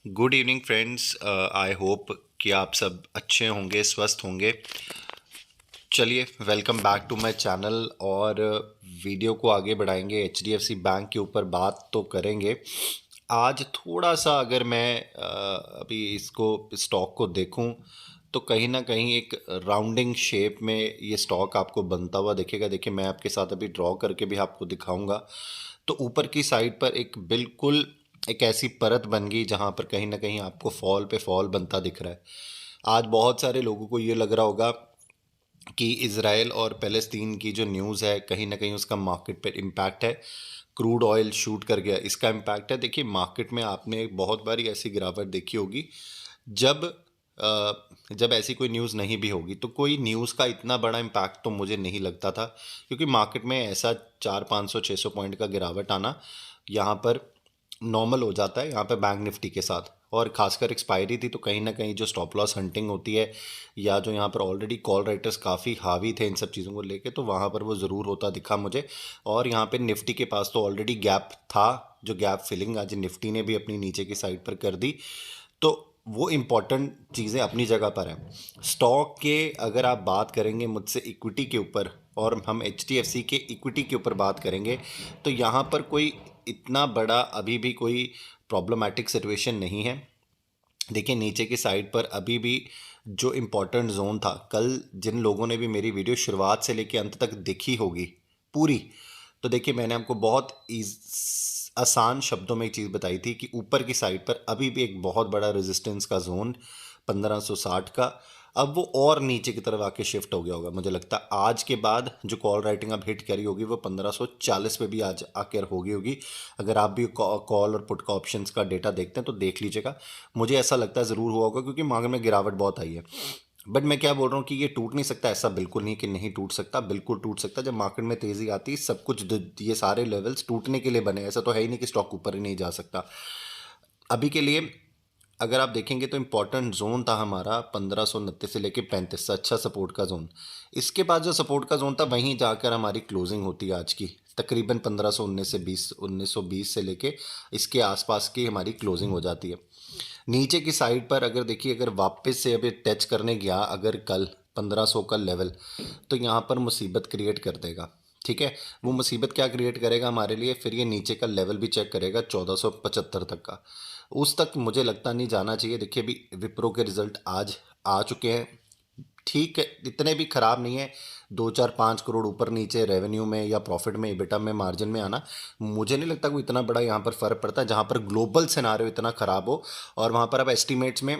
Good evening friends. I hope कि आप सब अच्छे होंगे, स्वस्थ होंगे। चलिए, welcome back to my channel. और वीडियो को आगे बढ़ाएंगे। एचडीएफसी बैंक के ऊपर बात तो करेंगे। आज थोड़ा सा अगर मैं अभी इसको स्टॉक को देखूं तो कहीं ना कहीं एक राउंडिंग शेप में ये स्टॉक आपको बनता हुआ दिखेगा। देखिए, मैं आपके साथ अभी ड्रॉ करके भी आपको दिखाऊंगा। तो ऊपर की साइड पर एक बिल्कुल एक ऐसी परत बन गई जहां पर कहीं ना कहीं आपको फॉल पे फॉल बनता दिख रहा है। आज बहुत सारे लोगों को ये लग रहा होगा कि इज़राइल और फ़लस्तीन की जो न्यूज़ है कहीं ना कहीं उसका मार्केट पर इम्पैक्ट है। क्रूड ऑयल शूट कर गया, इसका इम्पैक्ट है। देखिए, मार्केट में आपने बहुत बारी ऐसी गिरावट देखी होगी जब जब ऐसी कोई न्यूज़ नहीं भी होगी तो कोई न्यूज़ का इतना बड़ा इम्पैक्ट तो मुझे नहीं लगता था, क्योंकि मार्केट में ऐसा 400-500-600 पॉइंट का गिरावट आना यहाँ पर नॉर्मल हो जाता है, यहाँ पे बैंक निफ्टी के साथ। और खासकर एक्सपायरी थी तो कहीं ना कहीं जो स्टॉप लॉस हंटिंग होती है, या जो यहाँ पर ऑलरेडी कॉल राइटर्स काफ़ी हावी थे इन सब चीज़ों को लेके, तो वहाँ पर वो ज़रूर होता दिखा मुझे। और यहाँ पे निफ्टी के पास तो ऑलरेडी गैप था, जो गैप फिलिंग आज निफ्टी ने भी अपनी नीचे की साइड पर कर दी। तो वो इम्पॉर्टेंट चीज़ें अपनी जगह पर हैं। स्टॉक के अगर आप बात करेंगे मुझसे इक्विटी के ऊपर, और हम एच डी एफ सी के इक्विटी के ऊपर बात करेंगे, तो यहाँ पर कोई इतना बड़ा अभी भी कोई प्रॉब्लमेटिक सिचुएशन नहीं है। देखिए, नीचे की साइड पर अभी भी जो इम्पोर्टेंट जोन था, कल जिन लोगों ने भी मेरी वीडियो शुरुआत से लेकर अंत तक देखी होगी पूरी, तो देखिए मैंने आपको बहुत आसान शब्दों में एक चीज़ बताई थी कि ऊपर की साइड पर अभी भी एक बहुत बड़ा रेजिस्टेंस का जोन 1560 का। अब वो और नीचे की तरफ आके शिफ्ट हो गया होगा। मुझे लगता है आज के बाद जो कॉल राइटिंग अब हिट करी होगी वो 1540 पे भी आज आकर होगी। अगर आप भी कॉल और पुट का ऑप्शंस का डेटा देखते हैं तो देख लीजिएगा। मुझे ऐसा लगता है ज़रूर हुआ होगा, क्योंकि मार्केट में गिरावट बहुत आई है। बट मैं क्या बोल रहा हूँ कि ये टूट नहीं सकता, ऐसा बिल्कुल नहीं कि नहीं टूट सकता, बिल्कुल टूट सकता। जब मार्केट में तेज़ी आती है सब कुछ ये सारे लेवल्स टूटने के लिए बने, ऐसा तो है ही नहीं कि स्टॉक ऊपर ही नहीं जा सकता। अभी के लिए अगर आप देखेंगे तो इम्पोर्टेंट जोन था हमारा 1529 से लेके 35, अच्छा सपोर्ट का जोन। इसके बाद जो सपोर्ट का जोन था वहीं जाकर हमारी क्लोजिंग होती है आज की, तकरीबन 1519 से 1920 से लेके इसके आसपास की हमारी क्लोजिंग हो जाती है। नीचे की साइड पर अगर देखिए, अगर वापस से अभी टच करने गया अगर कल 1500 का लेवल, तो यहाँ पर मुसीबत क्रिएट कर देगा। ठीक है, वो मुसीबत क्या क्रिएट करेगा हमारे लिए, फिर ये नीचे का लेवल भी चेक करेगा 1475 तक का। उस तक मुझे लगता नहीं जाना चाहिए। देखिए, अभी विप्रो के रिजल्ट आज आ चुके हैं। ठीक है, इतने भी ख़राब नहीं है। 2-4-5 करोड़ ऊपर नीचे रेवेन्यू में या प्रॉफिट में, इबिटा में, मार्जिन में आना, मुझे नहीं लगता कोई इतना बड़ा यहाँ पर फ़र्क पड़ता है, जहाँ पर ग्लोबल सिनारियो इतना ख़राब हो और वहाँ पर अब एस्टिमेट्स में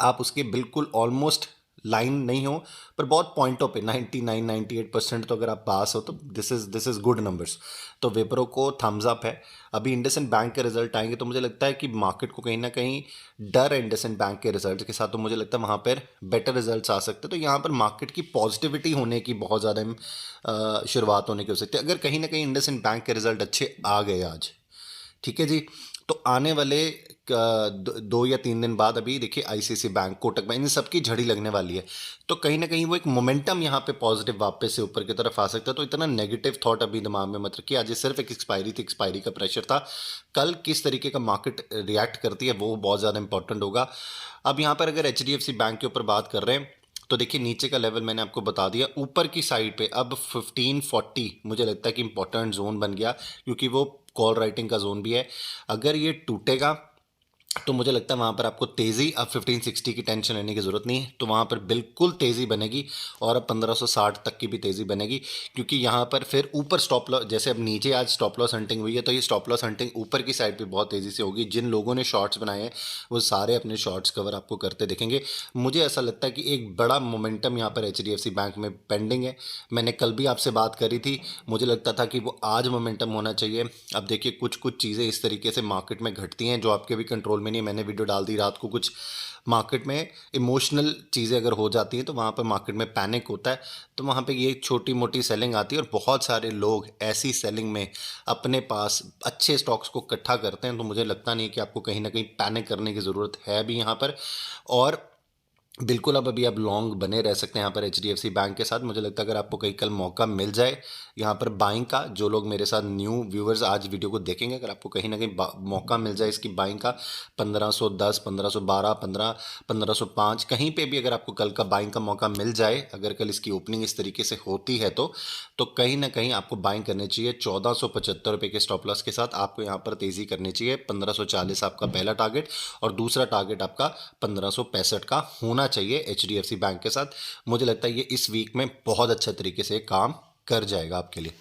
आप उसके बिल्कुल ऑलमोस्ट लाइन नहीं हो, पर बहुत पॉइंटों पे 99-98% तो अगर आप पास हो तो दिस इज़ गुड नंबर्स। तो विप्रो को थम्स अप है। अभी इंडसइंड बैंक के रिजल्ट आएंगे तो मुझे लगता है कि मार्केट को कहीं ना कहीं डर है इंडसइंड बैंक के रिजल्ट के साथ, तो मुझे लगता है वहाँ पर बेटर रिजल्ट्स आ सकते हैं। तो यहाँ पर मार्केट की पॉजिटिविटी होने की बहुत ज़्यादा शुरुआत होने की हो सकती है, अगर कहीं ना कहीं इंडसइंड बैंक के रिजल्ट अच्छे आ गए आज। ठीक है जी। तो आने वाले 2 या 3 दिन बाद अभी देखिए आईसीआईसीआई बैंक, कोटक बैंक, इन सबकी झड़ी लगने वाली है। तो कहीं ना कहीं वो एक मोमेंटम यहाँ पे पॉजिटिव वापस से ऊपर की तरफ आ सकता है। तो इतना नेगेटिव थॉट अभी दिमाग में मत रखिए। आज ये सिर्फ एक एक्सपायरी थी, एक्सपायरी का प्रेशर था। कल किस तरीके का मार्केट रिएक्ट करती है वो बहुत ज़्यादा इंपॉर्टेंट होगा। अब यहाँ पर अगर H D F C bank के ऊपर बात कर रहे हैं तो देखिए, नीचे का लेवल मैंने आपको बता दिया। ऊपर की साइड पे अब 1540 मुझे लगता है कि इंपॉर्टेंट जोन बन गया, क्योंकि वो कॉल राइटिंग का जोन भी है। अगर ये टूटेगा तो मुझे लगता है वहाँ पर आपको तेज़ी, अब 1560 की टेंशन लेने की ज़रूरत नहीं है, तो वहाँ पर बिल्कुल तेज़ी बनेगी। और अब 1560 तक की भी तेज़ी बनेगी, क्योंकि यहाँ पर फिर ऊपर स्टॉप लॉस, जैसे अब नीचे आज स्टॉप लॉस हंटिंग हुई है, तो ये स्टॉप लॉस हंटिंग ऊपर की साइड पे बहुत तेज़ी से होगी। जिन लोगों ने शॉर्ट्स बनाए हैं वो सारे अपने शॉर्ट्स कवर आपको करते दिखेंगे। मुझे ऐसा लगता है कि एक बड़ा मोमेंटम यहाँ पर H D F C bank में पेंडिंग है। मैंने कल भी आपसे बात करी थी, मुझे लगता था कि वो आज मोमेंटम होना चाहिए। अब देखिए, कुछ कुछ चीज़ें इस तरीके से मार्केट में घटती हैं जो आपके भी कंट्रोल में नहीं है। मैंने वीडियो डाल दी रात को, कुछ मार्केट में इमोशनल चीज़ें अगर हो जाती हैं तो वहाँ पर मार्केट में पैनिक होता है। तो वहाँ पे ये छोटी मोटी सेलिंग आती है और बहुत सारे लोग ऐसी सेलिंग में अपने पास अच्छे स्टॉक्स को इकट्ठा करते हैं। तो मुझे लगता नहीं कि आपको कहीं ना कहीं पैनिक करने की ज़रूरत है भी यहाँ पर। और बिल्कुल, अब अभी आप लॉन्ग बने रह सकते हैं यहाँ पर एचडीएफसी बैंक के साथ। मुझे लगता है अगर आपको कहीं कल मौका मिल जाए यहाँ पर बाइंग का, जो लोग मेरे साथ न्यू व्यूअर्स आज वीडियो को देखेंगे, अगर आपको कहीं ना कहीं मौका मिल जाए इसकी बाइंग का 1510, 1512, 1505, कहीं पे भी अगर आपको कल का बाइंग का मौका मिल जाए, अगर कल इसकी ओपनिंग इस तरीके से होती है तो कहीं ना कहीं आपको बाइंग करनी चाहिए 1475 रुपये के स्टॉप लॉस के साथ। आपको यहाँ पर तेज़ी करनी चाहिए। 1540 आपका पहला टारगेट और दूसरा टारगेट आपका 1565 का होना चाहिए एचडीएफसी बैंक के साथ। मुझे लगता है ये इस वीक में बहुत अच्छा तरीके से काम कर जाएगा आपके लिए,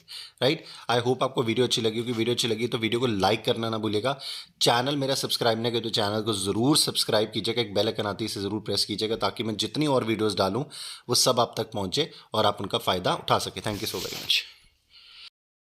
राइट। आई होप आपको वीडियो अच्छी लगी होगी। वीडियो अच्छी लगी तो वीडियो को लाइक करना ना भूलिएगा। चैनल मेरा सब्सक्राइब नहीं किया तो चैनल को ज़रूर सब्सक्राइब कीजिएगा। एक बेल आइकन आती है, इसे ज़रूर प्रेस कीजिएगा ताकि मैं जितनी और वीडियोस डालूं वो सब आप तक पहुंचे और आप उनका फ़ायदा उठा सके। Thank you so very much.